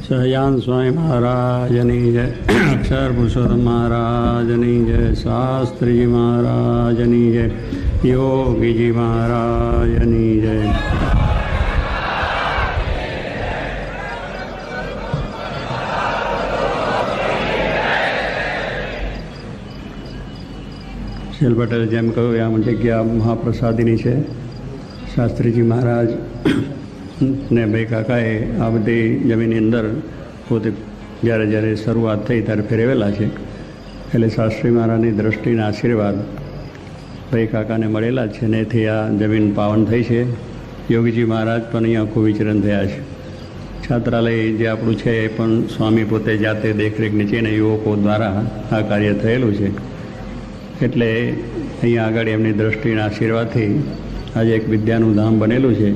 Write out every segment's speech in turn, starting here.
સહજાન સ્વામી મહારાજની જય, અક્ષર પુરુષોત્તમ મહારાજની જય, શાસ્ત્રીજી મહારાજની જય, યોગીજી મહારાજની જય. શીલ પટેલ જેમ કહ્યું આમ જગ્યા મહાપ્રસાદીની છે. શાસ્ત્રીજી મહારાજ ને ભાઈ કાકાએ આ બધી જમીનની અંદર પોતે જ્યારે જ્યારે શરૂઆત થઈ ત્યારે ફેરવેલા છે. એટલે શાસ્ત્રી મહારાજની દ્રષ્ટિના આશીર્વાદ ભાઈ કાકાને મળેલા છે ને એથી આ જમીન પાવન થઈ છે. યોગીજી મહારાજ પણ અહીંયા ખૂબ વિચરણ થયા છે. છાત્રાલય જે આપણું છે એ પણ સ્વામી પોતે જાતે દેખરેખ નીચેને યુવકો દ્વારા આ કાર્ય થયેલું છે. એટલે અહીંયા આગળ એમની દ્રષ્ટિના આશીર્વાદથી આજે એક વિદ્યાનું ધામ બનેલું છે.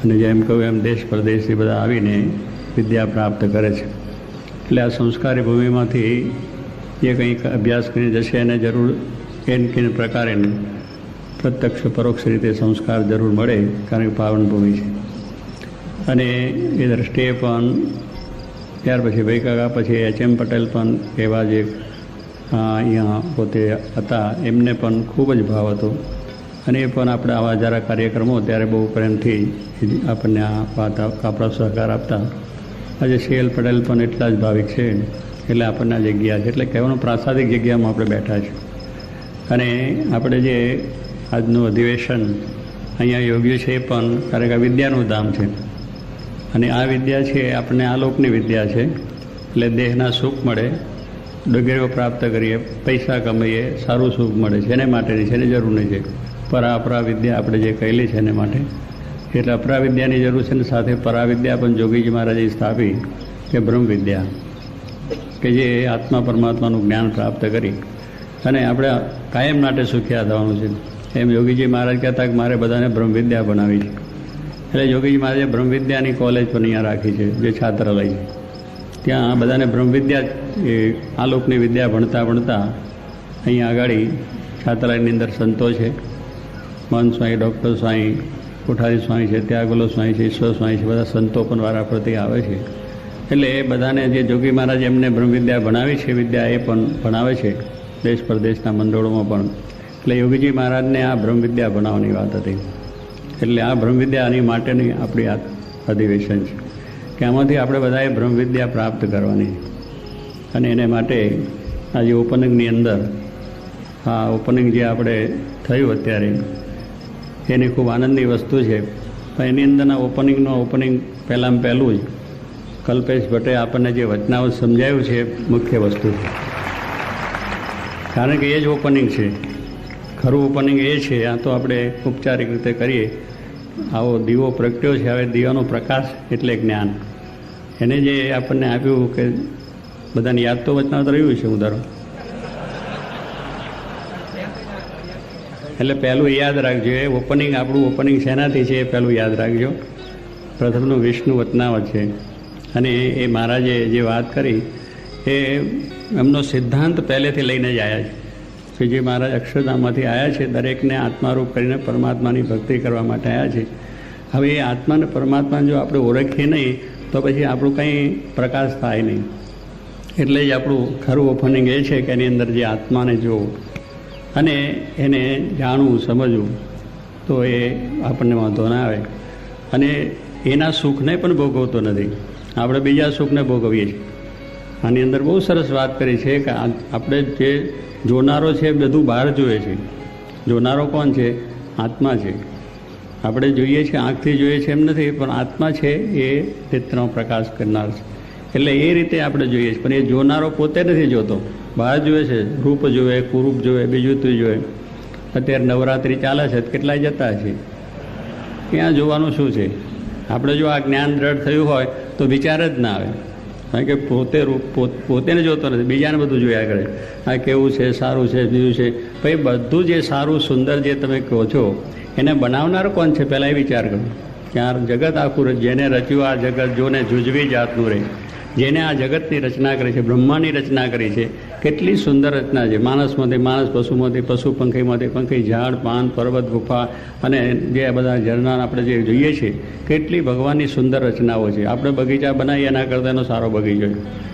અને જેમ કહ્યું એમ દેશ પરદેશથી બધા આવીને વિદ્યા પ્રાપ્ત કરે છે. એટલે આ સંસ્કારી ભૂમિમાંથી જે કંઈક અભ્યાસ કરીને જશે એને જરૂર કે પ્રકારે પ્રત્યક્ષ પરોક્ષ રીતે સંસ્કાર જરૂર મળે, કારણ કે પાવન ભૂમિ છે. અને એ દ્રષ્ટિએ પણ ત્યાર પછી ભાઈ કાકા પછી એચ.એમ. પટેલ પણ એવા જે અહીંયા પોતે હતા, એમને પણ ખૂબ જ ભાવ હતો. અને એ પણ આપણે આવા જરા કાર્યક્રમો ત્યારે બહુ પ્રેમથી આપણને આ વાત આપણો સહકાર આપતા. આજે સી.એલ. પટેલ પણ એટલા જ ભાવિક છે. એટલે આપણને આ જગ્યા છે, એટલે કહેવાનું પ્રાસાદિક જગ્યામાં આપણે બેઠા છીએ. અને આપણે જે આજનું અધિવેશન અહીંયા યોગ્ય છે એ પણ કારણ કે વિદ્યાનું ધામ છે. અને આ વિદ્યા છે આપણને આ લોકની વિદ્યા છે. એટલે દેહના સુખ મળે, ડિગ્રીઓ પ્રાપ્ત કરીએ, પૈસા કમાઈએ, સારું સુખ મળે છે, એને માટેની છે, એની જરૂર નહીં છે. પરા વિદ્યા આપણે જે કહેલી છે એને માટે. એટલે અપરા વિદ્યાની જરૂર છે ને સાથે પરાવિદ્યા પણ જોગીજી મહારાજે સ્થાપી કે બ્રહ્મ વિદ્યા, કે જે આત્મા પરમાત્માનું જ્ઞાન પ્રાપ્ત કરી અને આપણે કાયમ માટે સુખિયા થવાનું છે. એમ યોગીજી મહારાજ કહેતા કે મારે બધાને બ્રહ્મવિદ્યા બનાવી છે. એટલે યોગીજી મહારાજે બ્રહ્મવિદ્યાની કોલેજ પણ અહીંયા રાખી છે, જે છાત્રાલય છે. ત્યાં બધાને બ્રહ્મવિદ્યા એ આ લોકની વિદ્યા ભણતા ભણતા અહીંયા આગળ છાત્રાલયની અંદર સંતો છે. મન સ્વામી, ડૉક્ટર સ્વામી, કોઠારી સ્વામી છે, ત્યાગોલો સ્વામી છે, ઈશ્વર સ્વામી છે, બધા સંતો પણ વારા પ્રતિ આવે છે. એટલે એ બધાને જે જોગી મહારાજ એમને બ્રહ્મવિદ્યા ભણાવી છે, વિદ્યા એ પણ ભણાવે છે દેશ પરદેશના મંડળોમાં પણ. એટલે યોગીજી મહારાજને આ બ્રહ્મવિદ્યા ભણાવવાની વાત હતી. એટલે આ બ્રહ્મવિદ્યા આની માટેની આપણી આ અધિવેશન છે કે આમાંથી આપણે બધાએ બ્રહ્મવિદ્યા પ્રાપ્ત કરવાની. અને એને માટે આજે ઓપનિંગની અંદર આ ઓપનિંગ જે આપણે થયું અત્યારે એની ખૂબ આનંદની વસ્તુ છે. પણ એની અંદરના ઓપનિંગ પહેલાં પહેલું જ કલ્પેશ ભટ્ટે આપણને જે વચનાવત સમજાવ્યું છે મુખ્ય વસ્તુ છે. કારણ કે એ જ ઓપનિંગ છે, ખરું ઓપનિંગ એ છે. આ તો આપણે ઔપચારિક રીતે કરીએ. આવો દીવો પ્રગટ્યો છે, હવે દીવાનો પ્રકાશ એટલે જ્ઞાન. એને જે આપણને આપ્યું કે બધાને યાદ તો વચનાવત રહ્યું છે ઉદાહરણ. એટલે પહેલું યાદ રાખજો, એ ઓપનિંગ આપણું ઓપનિંગ શેનાથી છે એ પહેલું યાદ રાખજો. પ્રથમનું વિષ્ણુ વચનાવત છે. અને એ મહારાજે જે વાત કરી એ એમનો સિદ્ધાંત પહેલેથી લઈને જ આવ્યા છે. કે જે મહારાજ અક્ષરધામમાંથી આવ્યા છે, દરેકને આત્મારૂપ કરીને પરમાત્માની ભક્તિ કરવા માટે આવ્યા છે. હવે એ આત્માને પરમાત્માને જો આપણે ઓળખીએ નહીં તો પછી આપણું કંઈ પ્રકાશ થાય નહીં. એટલે જ આપણું ખરું ઓપનિંગ એ છે કે એની અંદર જે આત્માને જોવું અને એને જાણવું, સમજવું, તો એ આપણને વાંધો ના આવે. અને એના સુખને પણ ભોગવતો નથી, આપણે બીજા સુખને ભોગવીએ છીએ. આની અંદર બહુ સરસ વાત કરી છે કે આપણે જે જોનારો છે એ બધું બહાર જોઈએ છે. જોનારો કોણ છે? આત્મા છે. આપણે જોઈએ છીએ, આંખથી જોઈએ છે એમ નથી, પણ આત્મા છે એ નેત્રનો પ્રકાશ કરનાર છે. એટલે એ રીતે આપણે જોઈએ છીએ. પણ એ જોનારો પોતે નથી જોતો, બહાર જોઈએ છે. રૂપ જોવે, કુરૂપ જોવે, બીજું તું જોવે. અત્યારે નવરાત્રિ ચાલે છે, કેટલાય જતા છે. ત્યાં જોવાનું શું છે? આપણે જો આ જ્ઞાન દ્રઢ થયું હોય તો વિચાર જ ના આવે. કારણ કે પોતેને જોતો નથી, બીજાને બધું જોયા કરે. આ કેવું છે, સારું છે, બીજું છે. ભાઈ બધું જે સારું સુંદર જે તમે કહો છો એને બનાવનાર કોણ છે પહેલાં એ વિચાર કરો. કે આ જગત આખું જેને રચ્યું આ જગત જોને જુજવી જાતનું રહે, જેને આ જગતની રચના કરી છે, બ્રહ્માંડની રચના કરી છે, કેટલી સુંદર રચના છે. માણસમાંથી માણસ, પશુમાંથી પશુ, પંખીમાંથી પંખી, ઝાડ, પાન, પર્વત, ગુફા અને જે બધા ઝરણા આપણે જે જોઈએ છીએ, કેટલી ભગવાનની સુંદર રચનાઓ છે. આપણે બગીચા બનાવીએ એના કરતાં એનો સારો બગીચો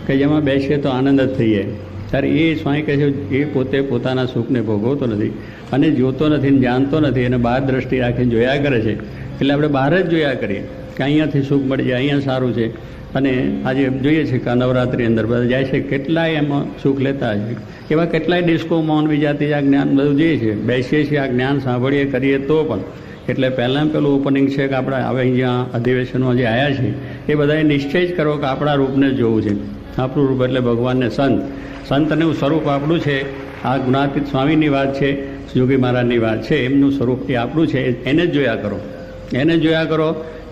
કે જેમાં બેસીએ તો આનંદ જ થઈ જાય. ત્યારે એ સ્વામી કહે છે એ પોતે પોતાના સુખને ભોગવતો નથી અને જોતો નથી ને જાણતો નથી, અને બહાર દ્રષ્ટિ રાખીને જોયા કરે છે. એટલે આપણે બહાર જ જોયા કરીએ કે અહીંયાથી સુખ મળી જાય, અહીંયા સારું છે. અને આજે જોઈએ છે કે નવરાત્રિ અંદર બધા જાય છે, કેટલાય એમાં સુખ લેતા છે. એવા કેટલાય ડિસ્કો મૌન વિજાતી આ જ્ઞાન બધું જોઈએ છે, બેસીએ છીએ, આ જ્ઞાન સાંભળીએ કરીએ તો પણ. એટલે પહેલાં પેલું ઓપનિંગ છે કે આપણે હવે અહીંયા અધિવેશનમાં જે આવ્યા છે એ બધાએ નિશ્ચય જ કરવો કે આપણા રૂપને જ જોવું છે. આપણું રૂપ એટલે ભગવાનને સંતનું સ્વરૂપ આપણું છે. આ ગુણાતીત સ્વામીની વાત છે, યોગી મહારાજની વાત છે, એમનું સ્વરૂપ એ આપણું છે. એને જ જોયા કરો, એને જ જોયા કરો.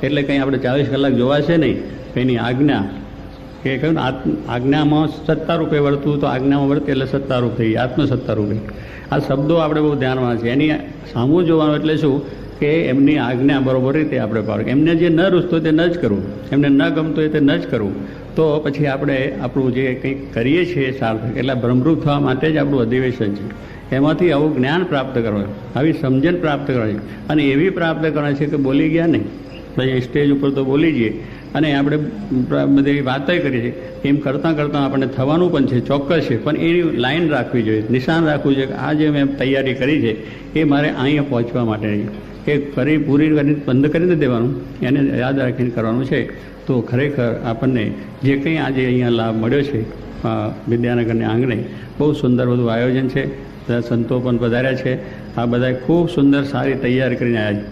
એટલે કંઈ આપણે 24 કલાક જોવા છે નહીં. એની આજ્ઞા કે કહ્યું ને આજ્ઞામાં સત્તારૂપે વર્તવું, તો આજ્ઞામાં વર્તે એટલે સત્તારૂપ થઈ, આત્મસત્તારૂપે. આ શબ્દો આપણે બહુ ધ્યાનમાં છે. એની સામું જોવાનું એટલે શું કે એમની આજ્ઞા બરોબર રીતે આપણે પાડવું. એમને જે ન રૂચતું તે ન જ કરવું, એમને ન ગમતું હોય તે ન જ કરવું. તો પછી આપણે આપણું જે કંઈક કરીએ છીએ સાર્થક, એટલે ભ્રમરૂપ થવા માટે જ આપણું અધિવેશન છે. એમાંથી આવું જ્ઞાન પ્રાપ્ત કરવાનું, આવી સમજણ પ્રાપ્ત કરવાની, અને એવી પ્રાપ્ત કરવાની છે કે બોલી ગયા નહીં. પછી સ્ટેજ ઉપર તો બોલી જઈએ અને આપણે બધી વાતો કરીએ છીએ, એમ કરતાં કરતાં આપણને થવાનું પણ છે, ચોક્કસ છે. પણ એની લાઈન રાખવી જોઈએ, નિશાન રાખવું જોઈએ કે આ જે મેં તૈયારી કરી છે એ મારે અહીંયા પહોંચવા માટે નહીં. એ કરી પૂરી કરીને બંધ કરી નથી દેવાનું, એને યાદ રાખીને કરવાનું છે. તો ખરેખર આપણને જે કંઈ આજે અહીંયા લાભ મળ્યો છે વિદ્યાનગરને આંગણે, બહુ સુંદર બધું આયોજન છે. બધા સંતો પણ પધાર્યા છે. આ બધાએ ખૂબ સુંદર સારી તૈયારી કરીને આવ્યા છે.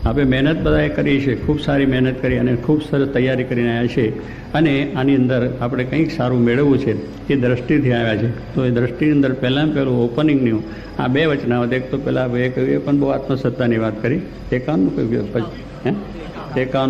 આપણે મહેનત બધાએ કરી છે, ખૂબ સારી મહેનત કરી અને ખૂબ સરસ તૈયારી કરીને આવ્યા છે. અને આની અંદર આપણે કંઈક સારું મેળવવું છે એ દ્રષ્ટિથી આવ્યા છે. તો એ દ્રષ્ટિની અંદર પહેલું ઓપનિંગનું આ 2 વચનાવત, એક તો પહેલાં એ કહ્યું, એ પણ બહુ આત્મસત્તાની વાત કરી. 51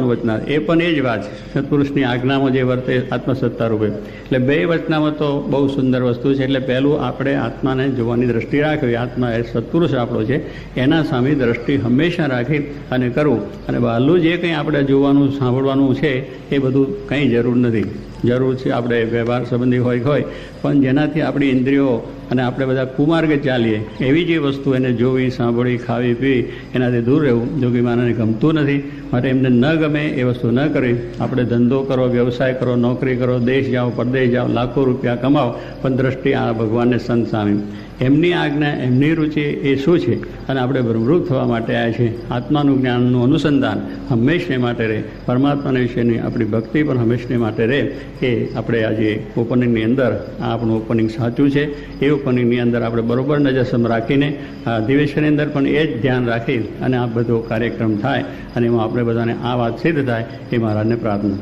વચનાવત એ પણ એ જ વાત છે, સત્પુરુષની આજ્ઞામાં જે વર્તે આત્મસત્તા રૂપે. એટલે 2 વચનાવતો બહુ સુંદર વસ્તુ છે. એટલે પહેલું આપણે આત્માને જોવાની દ્રષ્ટિ રાખવી. આત્મા એ સત્પુરુષ આપણો છે, એના સામે દ્રષ્ટિ હંમેશા રાખી અને કરવું. અને બહારનું જે કંઈ આપણે જોવાનું સાંભળવાનું છે એ બધું કંઈ જરૂર નથી. જરૂર છે આપણે વ્યવહાર સંબંધી હોય પણ જેનાથી આપણી ઇન્દ્રિયો અને આપણે બધા કુમાર્ગે ચાલીએ એવી જે વસ્તુ એને જોવી, સાંભળવી, ખાવી, પીવી, એનાથી દૂર રહેવું. જોગી મહારાજને ગમતું નથી, માટે એમને ન ગમે એ વસ્તુ ન કરવી. આપણે ધંધો કરો, વ્યવસાય કરો, નોકરી કરો, દેશ જાઓ, પરદેશ જાઓ, લાખો રૂપિયા કમાઓ, પણ દ્રષ્ટિ આ ભગવાનને સંત સામે. એમની આજ્ઞા, એમની રુચિ એ શું છે, અને આપણે ભ્રમરૂપ થવા માટે આવ્યા છે. આત્માનું જ્ઞાનનું અનુસંધાન હંમેશને માટે રહે, પરમાત્માના વિશેની આપણી ભક્તિ પણ હંમેશને માટે રહે. એ આપણે આજે ઓપનિંગની અંદર આ આપણું ઓપનિંગ સાચું છે. એ ઓપનિંગની અંદર આપણે બરોબર નજરસમ રાખીને આ અધિવેશનની અંદર પણ એ જ ધ્યાન રાખી અને આ બધો કાર્યક્રમ થાય અને એમાં આપણે બધાને આ વાત સિદ્ધ થાય એ મહારાજને પ્રાર્થના.